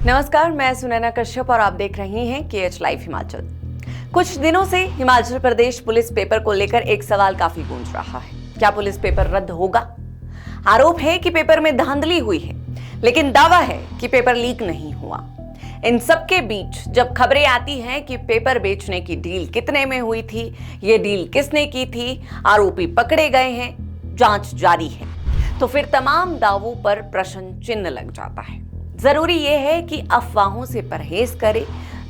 नमस्कार, मैं सुनैना कश्यप और आप देख रहे हैं KH लाइव हिमाचल। कुछ दिनों से हिमाचल प्रदेश पुलिस पेपर को लेकर एक सवाल काफी गूंज रहा है। क्या पुलिस पेपर रद्द होगा? आरोप है कि पेपर में धांधली हुई है, लेकिन दावा है कि पेपर लीक नहीं हुआ। इन सब के बीच जब खबरें आती हैं कि पेपर बेचने की डील कितने में हुई थी, ये डील किसने की थी, आरोपी पकड़े गए हैं, जांच जारी है, तो फिर तमाम दावों पर प्रश्न चिन्ह लग जाता है। जरूरी यह है कि अफवाहों से परहेज करें।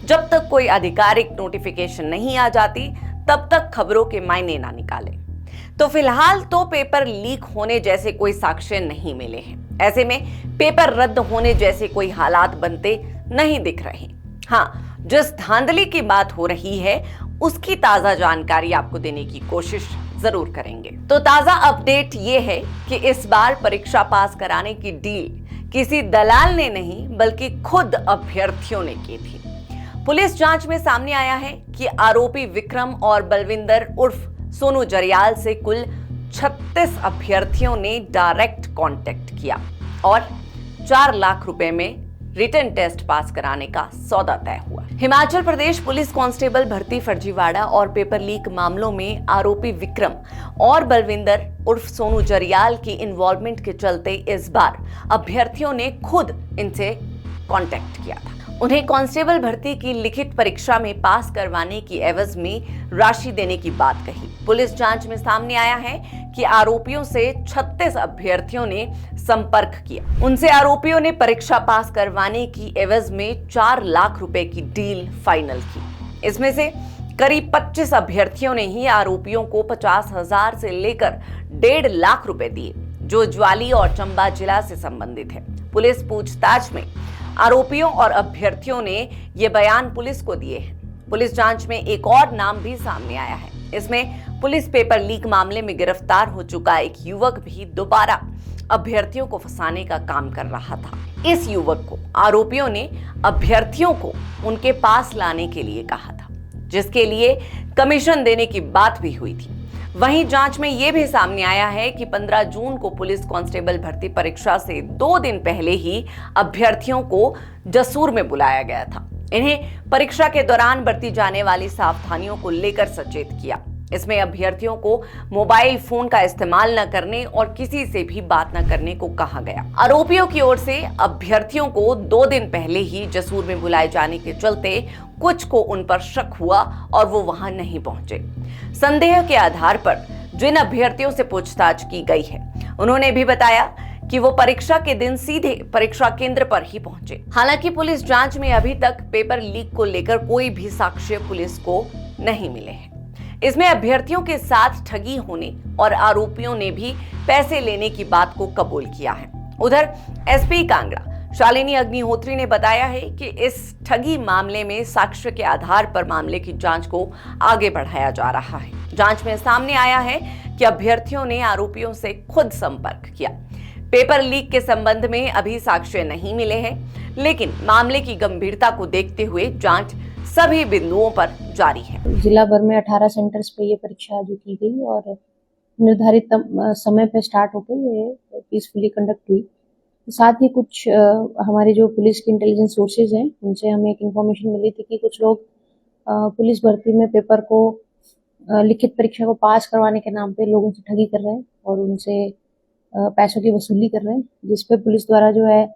जब तक कोई आधिकारिक नोटिफिकेशन नहीं आ जाती, तब तक खबरों के मायने ना निकालें। तो फिलहाल तो पेपर लीक होने जैसे कोई साक्ष्य नहीं मिले हैं। ऐसे में पेपर रद्द होने जैसे कोई हालात बनते नहीं दिख रहे। हाँ, जिस धांधली की बात हो रही है उसकी ताजा जानकारी आपको देने की कोशिश जरूर करेंगे। तो ताजा अपडेट ये है कि इस बार परीक्षा पास कराने की डील किसी दलाल ने नहीं बल्कि खुद अभ्यर्थियों ने की थी। पुलिस जांच में सामने आया है कि आरोपी विक्रम और बलविंदर उर्फ सोनू जरियाल से कुल 36 अभ्यर्थियों ने डायरेक्ट कांटेक्ट किया और 4 लाख रुपए में रिटन टेस्ट पास कराने का सौदा तय हुआ। हिमाचल प्रदेश पुलिस कांस्टेबल भर्ती फर्जीवाड़ा और पेपर लीक मामलों में आरोपी विक्रम और बलविंदर उर्फ सोनू जरियाल की इन्वॉल्वमेंट के चलते इस बार अभ्यर्थियों ने खुद इनसे कांटेक्ट किया था। उन्हें कांस्टेबल भर्ती की लिखित परीक्षा में पास करवाने की एवज में राशि देने की बात कही। पुलिस जांच में सामने आया है कि आरोपियों से 36 अभ्यर्थियों ने संपर्क किया। उनसे आरोपियों ने परीक्षा पास करवाने की एवज में 4 लाख रुपए की डील फाइनल की। इसमें से करीब 25 अभ्यर्थियों ने ही आरोपियों को 50,000 से लेकर 1.5 लाख रुपए दिए, जो ज्वाली और चंबा जिला से संबंधित है। पुलिस पूछताछ में आरोपियों और अभ्यर्थियों ने ये बयान पुलिस को दिए हैं। पुलिस जांच में एक और नाम भी सामने आया है। इसमें पुलिस पेपर लीक मामले में गिरफ्तार हो चुका एक युवक भी दोबारा अभ्यर्थियों को फंसाने का काम कर रहा था। इस युवक को आरोपियों ने अभ्यर्थियों को उनके पास लाने के लिए कहा था, जिसके लिए कमीशन देने की बात भी हुई थी। वहीं जांच में यह भी सामने आया है कि 15 जून को पुलिस कांस्टेबल भर्ती परीक्षा से 2 दिन पहले ही अभ्यर्थियों को जसूर में बुलाया गया था। इन्हें परीक्षा के दौरान बरती जाने वाली सावधानियों को लेकर सचेत किया। इसमें अभ्यर्थियों को मोबाइल फोन का इस्तेमाल न करने और किसी से भी बात न करने को कहा गया। आरोपियों की ओर से अभ्यर्थियों को 2 दिन पहले ही जसूर में बुलाए जाने के चलते कुछ को उन पर शक हुआ और वो वहां नहीं पहुंचे। संदेह के आधार पर जिन अभ्यर्थियों से पूछताछ की गई है, उन्होंने भी बताया कि वो परीक्षा के दिन सीधे परीक्षा केंद्र पर ही पहुंचे। हालांकि पुलिस जांच में अभी तक पेपर लीक को लेकर कोई भी साक्ष्य पुलिस को नहीं मिले हैं। इसमें अभ्यर्थियों के साथ ठगी होने और आरोपियों ने भी पैसे लेने की बात को कबूल किया है। उधर एसपी कांगड़ा शालिनी अग्निहोत्री ने बताया है कि इस ठगी मामले में साक्ष्य के आधार पर मामले की जांच को आगे बढ़ाया जा रहा है। जांच में सामने आया है कि अभ्यर्थियों ने आरोपियों से खुद संपर्क किया। पेपर लीक के संबंध में अभी साक्ष्य नहीं मिले हैं, लेकिन मामले की गंभीरता को देखते हुए जांच सभी बिंदुओं पर जारी है। जिला भर में 18 सेंटर्स पे ये परीक्षा जो की गई और निर्धारित समय पे स्टार्ट होकर ये पीसफुली कंडक्ट हुई। साथ ही कुछ हमारे जो पुलिस के इंटेलिजेंस सोर्सेज हैं, उनसे हमें एक इन्फॉर्मेशन मिली थी कि कुछ लोग पुलिस भर्ती में पेपर को लिखित परीक्षा को पास करवाने के नाम पे लोगों से ठगी कर रहे हैं और उनसे पैसों की वसूली कर रहे हैं, जिसपे पुलिस द्वारा जो है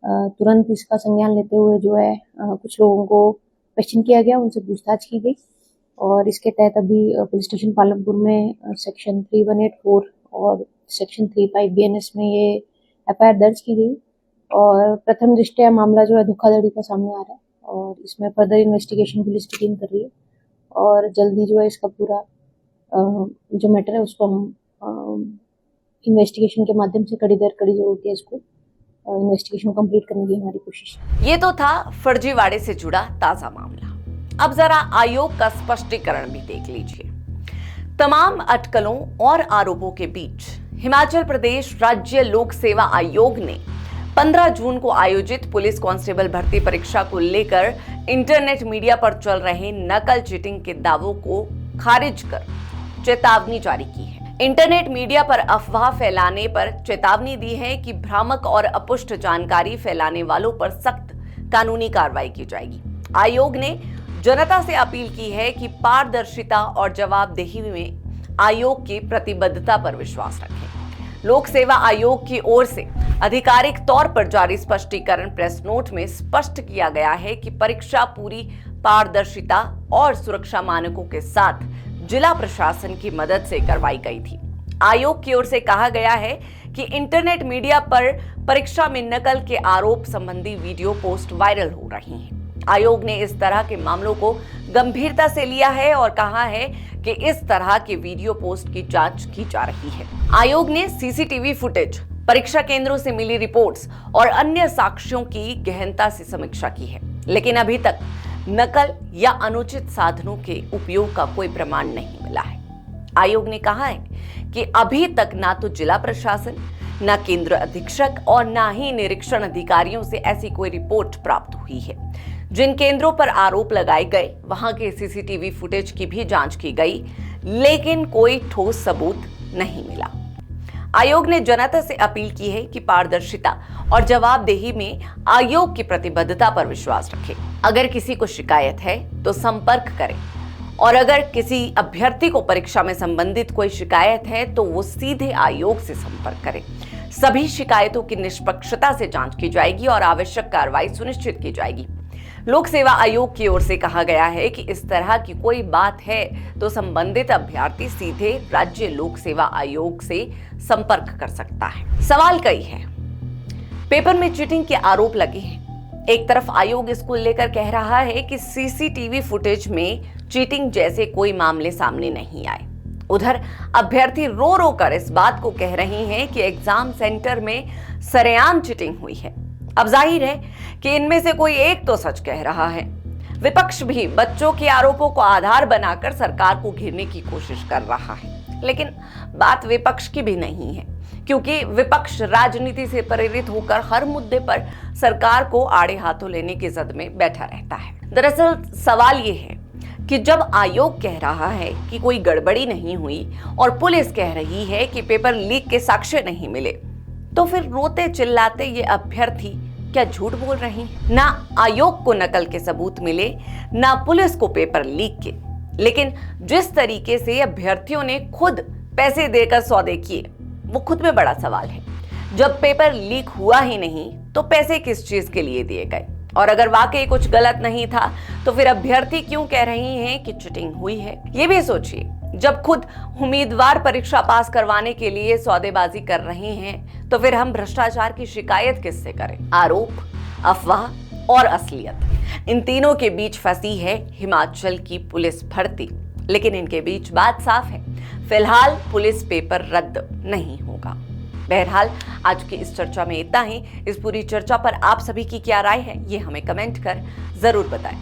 तुरंत इसका संज्ञान लेते हुए जो है कुछ लोगों को क्वेश्चन किया गया, उनसे पूछताछ की गई और इसके तहत अभी पुलिस स्टेशन पालमपुर में सेक्शन 3184 और सेक्शन 35 BNS में ये FIR दर्ज की गई और प्रथम दृष्टया मामला जो है धोखाधड़ी का सामने आ रहा है और इसमें फर्दर इन्वेस्टिगेशन पुलिस की टीम कर रही है और जल्दी जो है इसका पूरा जो मैटर है उसको हम इन्वेस्टिगेशन के माध्यम से कड़ी दर कड़ी जरूर के इसको इन्वेस्टिगेशन कंप्लीट करने की हमारी कोशिश है। ये तो था फर्जीवाड़े से जुड़ा ताजा मामला। अब जरा आयोग का स्पष्टीकरण भी देख लीजिए। तमाम अटकलों और आरोपों के बीच हिमाचल प्रदेश राज्य लोक सेवा आयोग ने 15 जून को आयोजित पुलिस कांस्टेबल भर्ती परीक्षा को लेकर इंटरनेट मीडिया पर चल रहे नकल चीटिंग के दावों को खारिज कर चेतावनी जारी की है। इंटरनेट मीडिया पर अफवाह फैलाने पर चेतावनी दी है कि भ्रामक और अपुष्ट जानकारी फैलाने वालों पर सख्त कानूनी कार्रवाई की जाएगी। आयोग ने जनता से अपील की है कि पारदर्शिता और जवाबदेही में आयोग की प्रतिबद्धता पर विश्वास रखें। लोक सेवा आयोग की ओर से आधिकारिक तौर पर जारी स्पष्टीकरण प्रेस नोट में स्पष्ट किया गया है कि परीक्षा पूरी पारदर्शिता और सुरक्षा मानकों के साथ जिला प्रशासन की मदद से करवाई गई थी। आयोग की ओर से कहा गया है कि इंटरनेट मीडिया पर परीक्षा में नकल के आरोप संबंधी वीडियो पोस्ट वायरल हो रही हैं। आयोग ने इस तरह के मामलों को गंभीरता से लिया है और कहा है कि इस तरह के वीडियो पोस्ट की जांच की जा रही है। आयोग ने सीसीटीवी फुटेज, परीक्षा केंद्रों से मिली रिपोर्ट्स और अन्य साक्ष्यों की गहनता से समीक्षा की है, लेकिन अभी तक नकल या अनुचित साधनों के उपयोग का कोई प्रमाण नहीं मिला है। आयोग ने कहा है कि अभी तक ना तो जिला प्रशासन, ना केंद्र अधीक्षक और ना ही निरीक्षण अधिकारियों से ऐसी कोई रिपोर्ट प्राप्त हुई है। जिन केंद्रों पर आरोप लगाए गए वहां के सीसीटीवी फुटेज की भी जांच की गई, लेकिन कोई ठोस सबूत नहीं मिला। आयोग ने जनता से अपील की है कि पारदर्शिता और जवाबदेही में आयोग की प्रतिबद्धता पर विश्वास रखें। अगर किसी को शिकायत है तो संपर्क करें, और अगर किसी अभ्यर्थी को परीक्षा में संबंधित कोई शिकायत है तो वो सीधे आयोग से संपर्क करें। सभी शिकायतों की निष्पक्षता से जांच की जाएगी और आवश्यक कार्रवाई सुनिश्चित की जाएगी। लोक सेवा आयोग की ओर से कहा गया है कि इस तरह की कोई बात है तो संबंधित अभ्यर्थी सीधे राज्य लोक सेवा आयोग से संपर्क कर सकता है। सवाल कई है, पेपर में चीटिंग के आरोप लगे हैं। एक तरफ आयोग इसको लेकर कह रहा है कि सीसीटीवी फुटेज में चीटिंग जैसे कोई मामले सामने नहीं आए, उधर अभ्यर्थी रो रो कर इस बात को कह रही हैं कि एग्जाम सेंटर में सरेआम चीटिंग हुई है। अब जाहिर है कि इनमें से कोई एक तो सच कह रहा है। विपक्ष भी बच्चों के आरोपों को आधार बनाकर सरकार को घेरने की कोशिश कर रहा है, लेकिन बात विपक्ष की भी नहीं है, क्योंकि विपक्ष राजनीति से प्रेरित होकर हर मुद्दे पर सरकार को आड़े हाथों लेने की जद में बैठा रहता है। दरअसल सवाल ये है कि जब आयोग कह रहा है कि कोई गड़बड़ी नहीं हुई और पुलिस कह रही है कि पेपर लीक के साक्ष्य नहीं मिले, तो फिर रोते चिल्लाते ये अभ्यर्थी क्या झूठ बोल रही हैं? ना आयोग को नकल के सबूत मिले, ना पुलिस को पेपर लीक के, लेकिन जिस तरीके से अभ्यर्थियों ने खुद पैसे देकर सौदे किए वो खुद में बड़ा सवाल है। जब पेपर लीक हुआ ही नहीं तो पैसे किस चीज के लिए दिए गए? और अगर वाकई कुछ गलत नहीं था तो फिर अभ्यर्थी क्यों कह रही हैं कि चीटिंग हुई है? ये भी सोचिए, जब खुद उम्मीदवार परीक्षा पास करवाने के लिए सौदेबाजी कर रहे हैं तो फिर हम भ्रष्टाचार की शिकायत किससे करें? आरोप, अफवाह और असलियत, इन तीनों के बीच फंसी है हिमाचल की पुलिस भर्ती। लेकिन इनके बीच बात साफ है, फिलहाल पुलिस पेपर रद्द नहीं होगा। बहरहाल आज की इस चर्चा में इतना ही। इस पूरी चर्चा पर आप सभी की क्या राय है, ये हमें कमेंट कर जरूर बताएं।